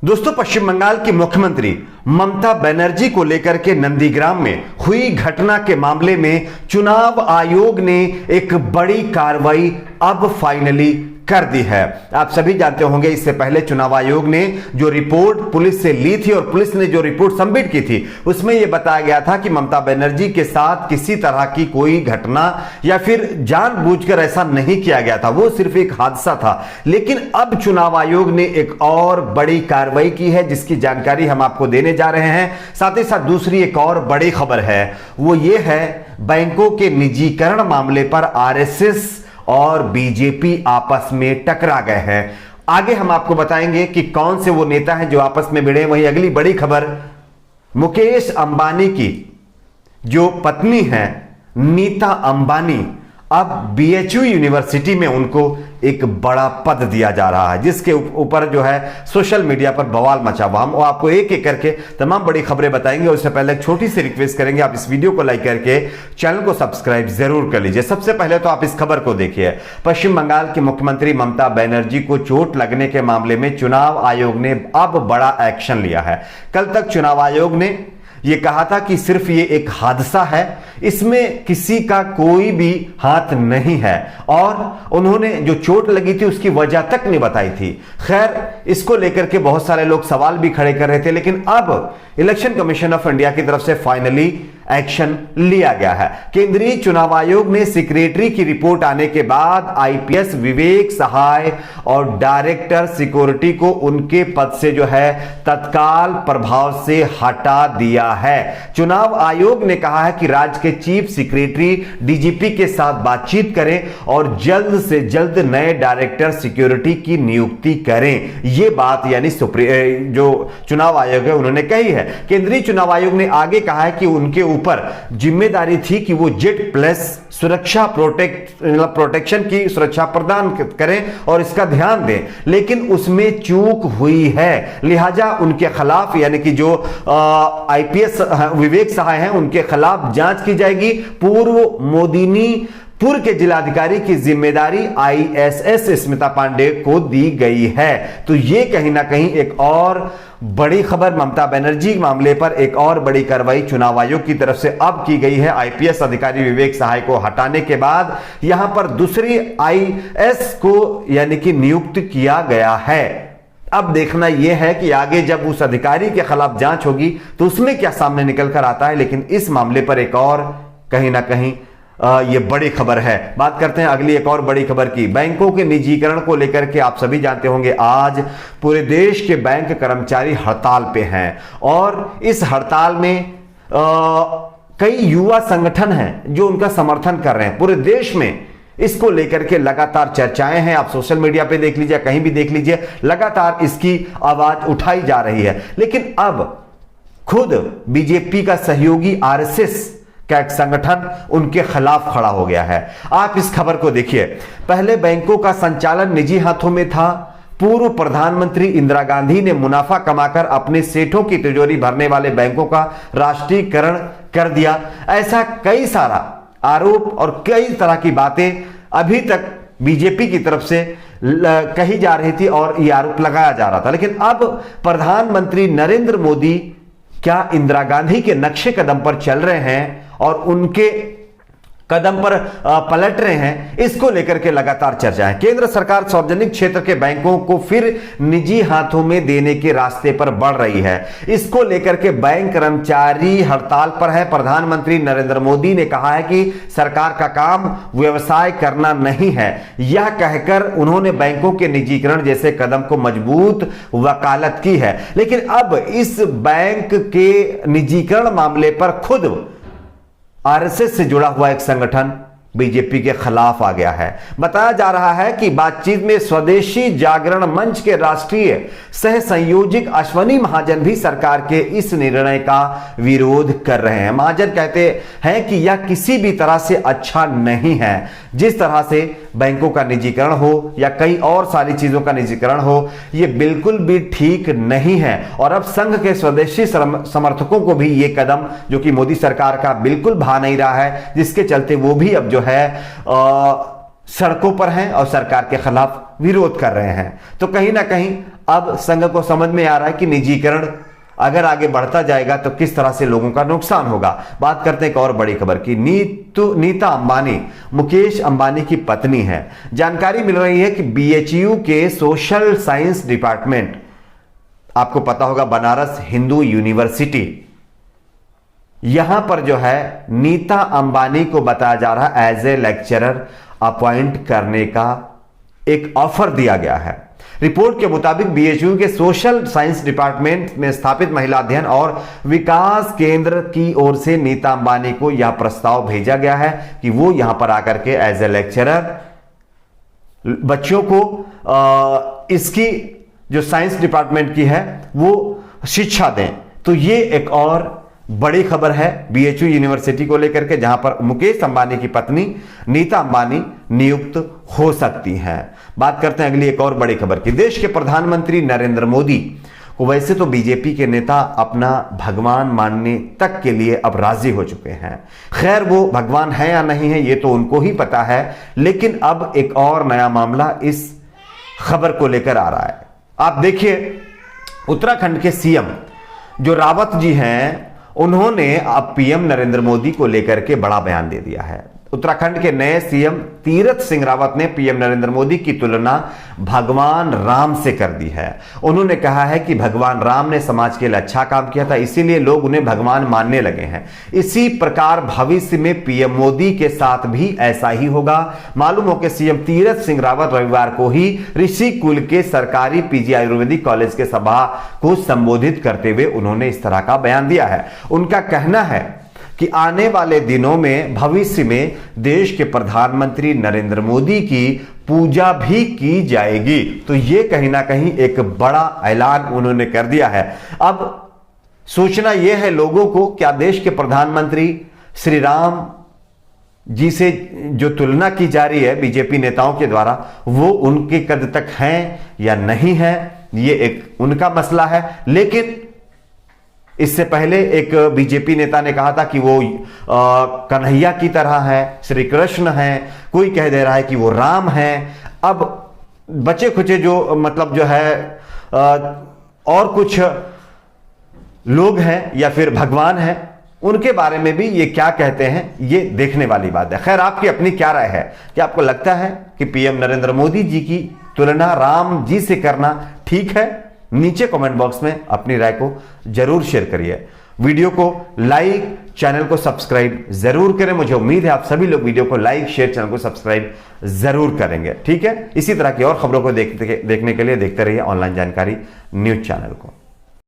दोस्तों, पश्चिम बंगाल की मुख्यमंत्री ममता बनर्जी को लेकर के नंदीग्राम में हुई घटना के मामले में चुनाव आयोग ने एक बड़ी कार्रवाई अब फाइनली कर दी है। आप सभी जानते होंगे, इससे पहले चुनाव आयोग ने जो रिपोर्ट पुलिस से ली थी और पुलिस ने जो रिपोर्ट सबमिट की थी उसमें यह बताया गया था कि ममता बनर्जी के साथ किसी तरह की कोई घटना या फिर जानबूझकर ऐसा नहीं किया गया था, वो सिर्फ एक हादसा था। लेकिन अब चुनाव आयोग ने एक और बड़ी कार्रवाई की है जिसकी जानकारी हम आपको देने जा रहे हैं। साथ ही साथ दूसरी एक और बड़ी खबर है, वो ये है बैंकों के निजीकरण मामले पर आरएसएस और बीजेपी आपस में टकरा गए हैं। आगे हम आपको बताएंगे कि कौन से वो नेता हैं जो आपस में भिड़े। वहीं अगली बड़ी खबर, मुकेश अंबानी की जो पत्नी है नीता अंबानी, अब बीएचयू यूनिवर्सिटी में उनको एक बड़ा पद दिया जा रहा है, जिसके ऊपर जो है सोशल मीडिया पर बवाल मचा हुआ। हम आपको एक एक करके तमाम बड़ी खबरें बताएंगे। उससे पहले एक छोटी सी रिक्वेस्ट करेंगे, आप इस वीडियो को लाइक करके चैनल को सब्सक्राइब जरूर कर लीजिए। सबसे पहले तो आप इस खबर को देखिए। पश्चिम बंगाल की मुख्यमंत्री ममता बनर्जी को चोट लगने के मामले में चुनाव आयोग ने अब बड़ा एक्शन लिया है। कल तक चुनाव आयोग ने यह कहा था कि सिर्फ ये एक हादसा है, इसमें किसी का कोई भी हाथ नहीं है, और उन्होंने जो चोट लगी थी उसकी वजह तक नहीं बताई थी। खैर, इसको लेकर के बहुत सारे लोग सवाल भी खड़े कर रहे थे, लेकिन अब इलेक्शन कमीशन ऑफ इंडिया की तरफ से फाइनली एक्शन लिया गया है। केंद्रीय चुनाव आयोग ने सेक्रेटरी की रिपोर्ट आने के बाद आईपीएस विवेक सहाय और डायरेक्टर सिक्योरिटी को उनके पद से जो है तत्काल प्रभाव से हटा दिया है। चुनाव आयोग ने कहा है कि राज्य के चीफ सेक्रेटरी डीजीपी के साथ बातचीत करें और जल्द से जल्द नए डायरेक्टर सिक्योरिटी की नियुक्ति करें। यह बात यानी जो चुनाव आयोग है उन्होंने कही है। केंद्रीय चुनाव आयोग ने आगे कहा है कि उनके ऊपर जिम्मेदारी थी कि वो जेड प्लस सुरक्षा प्रोटेक्शन की सुरक्षा प्रदान करें और इसका ध्यान दें, लेकिन उसमें चूक हुई है। लिहाजा उनके खिलाफ यानी कि जो आईपीएस विवेक सहाय हैं उनके खिलाफ जांच की जाएगी। पूर्व के जिलाधिकारी की जिम्मेदारी आईएसएस स्मिता पांडे को दी गई है। तो यह कहीं ना कहीं एक और बड़ी खबर, ममता बनर्जी मामले पर एक और बड़ी कार्रवाई चुनाव आयोग की तरफ से अब की गई है। आईपीएस अधिकारी विवेक सहाय को हटाने के बाद यहां पर दूसरी आईएएस को यानी कि नियुक्त किया गया है। अब देखना यह है कि आगे जब उस अधिकारी के खिलाफ जांच होगी तो उसमें क्या सामने निकल कर आता है। लेकिन इस मामले पर एक और कहीं ना कहीं ये बड़ी खबर है। बात करते हैं अगली एक और बड़ी खबर की। बैंकों के निजीकरण को लेकर के आप सभी जानते होंगे, आज पूरे देश के बैंक कर्मचारी हड़ताल पे हैं और इस हड़ताल में कई युवा संगठन हैं जो उनका समर्थन कर रहे हैं। पूरे देश में इसको लेकर के लगातार चर्चाएं हैं। आप सोशल मीडिया पे देख लीजिए, कहीं भी देख लीजिए, लगातार इसकी आवाज उठाई जा रही है। लेकिन अब खुद बीजेपी का सहयोगी आरएसएस का एक संगठन उनके खिलाफ खड़ा हो गया है। आप इस खबर को देखिए। पहले बैंकों का संचालन निजी हाथों में था। पूर्व प्रधानमंत्री इंदिरा गांधी ने मुनाफा कमाकर अपने सेठों की तिजोरी भरने वाले बैंकों का राष्ट्रीयकरण कर दिया। ऐसा कई सारा आरोप और कई तरह की बातें अभी तक बीजेपी की तरफ से कही जा रही थी और यह आरोप लगाया जा रहा था। लेकिन अब प्रधानमंत्री नरेंद्र मोदी क्या इंदिरा गांधी के नक्शे कदम पर चल रहे हैं और उनके कदम पर पलट रहे हैं, इसको लेकर के लगातार चर्चा है। केंद्र सरकार सार्वजनिक क्षेत्र के बैंकों को फिर निजी हाथों में देने के रास्ते पर बढ़ रही है। इसको लेकर के बैंक कर्मचारी हड़ताल पर है। प्रधानमंत्री नरेंद्र मोदी ने कहा है कि सरकार का काम व्यवसाय करना नहीं है। यह कहकर उन्होंने बैंकों के निजीकरण जैसे कदम को मजबूत वकालत की है। लेकिन अब इस बैंक के निजीकरण मामले पर खुद आरएसएस से जुड़ा हुआ एक संगठन बीजेपी के खिलाफ आ गया है। बताया जा रहा है कि बातचीत में स्वदेशी जागरण मंच के राष्ट्रीय सह संयोजक अश्वनी महाजन भी सरकार के इस निर्णय का विरोध कर रहे हैं। महाजन कहते हैं कि यह किसी भी तरह से अच्छा नहीं है। जिस तरह से बैंकों का निजीकरण हो या कई और सारी चीजों का निजीकरण हो, यह बिल्कुल भी ठीक नहीं है। और अब संघ के स्वदेशी समर्थकों को भी यह कदम, जो कि मोदी सरकार का बिल्कुल भा नहीं रहा है, जिसके चलते वो भी अब जो है सड़कों पर हैं और सरकार के खिलाफ विरोध कर रहे हैं। तो कहीं ना कहीं अब संघ को समझ में आ रहा है कि निजीकरण अगर आगे बढ़ता जाएगा तो किस तरह से लोगों का नुकसान होगा। बात करते हैं एक और बड़ी खबर की। नीता अंबानी मुकेश अंबानी की पत्नी है। जानकारी मिल रही है कि बीएचयू के सोशल साइंस डिपार्टमेंट, आपको पता होगा बनारस हिंदू यूनिवर्सिटी, यहां पर जो है नीता अंबानी को बताया जा रहा है एज ए लेक्चरर अपॉइंट करने का एक ऑफर दिया गया है। रिपोर्ट के मुताबिक बीएचयू के सोशल साइंस डिपार्टमेंट में स्थापित महिला अध्ययन और विकास केंद्र की ओर से नीता अंबानी को यह प्रस्ताव भेजा गया है कि वो यहां पर आकर के एज ए लेक्चरर बच्चों को इसकी जो साइंस डिपार्टमेंट की है वो शिक्षा दें। तो ये एक और बड़ी खबर है बीएचयू यूनिवर्सिटी को लेकर के, जहां पर मुकेश अंबानी की पत्नी नीता अंबानी नियुक्त हो सकती हैं। बात करते हैं अगली एक और बड़ी खबर की। देश के प्रधानमंत्री नरेंद्र मोदी को वैसे तो बीजेपी के नेता अपना भगवान मानने तक के लिए अब राजी हो चुके हैं। खैर वो भगवान है या नहीं है ये तो उनको ही पता है, लेकिन अब एक और नया मामला इस खबर को लेकर आ रहा है। आप देखिए, उत्तराखंड के सीएम जो रावत जी हैं, उन्होंने अब पीएम नरेंद्र मोदी को लेकर के बड़ा बयान दे दिया है। उत्तराखंड के नए सीएम तीरथ सिंह रावत ने पीएम नरेंद्र मोदी की तुलना भगवान राम से कर दी है। उन्होंने कहा है कि भगवान राम ने समाज के लिए अच्छा काम किया था, इसीलिए लोग उन्हें भगवान मानने लगे हैं। इसी प्रकार भविष्य में पीएम मोदी के साथ भी ऐसा ही होगा। मालूम हो कि सीएम तीरथ सिंह रावत रविवार को ही ऋषिकुल के सरकारी पीजी आयुर्वेदिक कॉलेज के सभा को संबोधित करते हुए उन्होंने इस तरह का बयान दिया है। उनका कहना है कि आने वाले दिनों में भविष्य में देश के प्रधानमंत्री नरेंद्र मोदी की पूजा भी की जाएगी। तो ये कहीं ना कहीं एक बड़ा ऐलान उन्होंने कर दिया है। अब सोचना यह है लोगों को, क्या देश के प्रधानमंत्री श्री राम जी से जो तुलना की जा रही है बीजेपी नेताओं के द्वारा, वो उनके कद तक हैं या नहीं है, ये एक उनका मसला है। लेकिन इससे पहले एक बीजेपी नेता ने कहा था कि वो कन्हैया की तरह है, श्री कृष्ण है, कोई कह दे रहा है कि वो राम है। अब बचे खुचे जो मतलब जो है और कुछ लोग हैं या फिर भगवान हैं, उनके बारे में भी ये क्या कहते हैं, ये देखने वाली बात है। खैर, आपकी अपनी क्या राय है? क्या आपको लगता है कि पीएम नरेंद्र मोदी जी की तुलना राम जी से करना ठीक है? नीचे कमेंट बॉक्स में अपनी राय को जरूर शेयर करिए। वीडियो को लाइक, चैनल को सब्सक्राइब जरूर करें। मुझे उम्मीद है आप सभी लोग वीडियो को लाइक, शेयर, चैनल को सब्सक्राइब जरूर करेंगे। ठीक है, इसी तरह की और खबरों को देखने के लिए देखते रहिए ऑनलाइन जानकारी न्यूज चैनल को।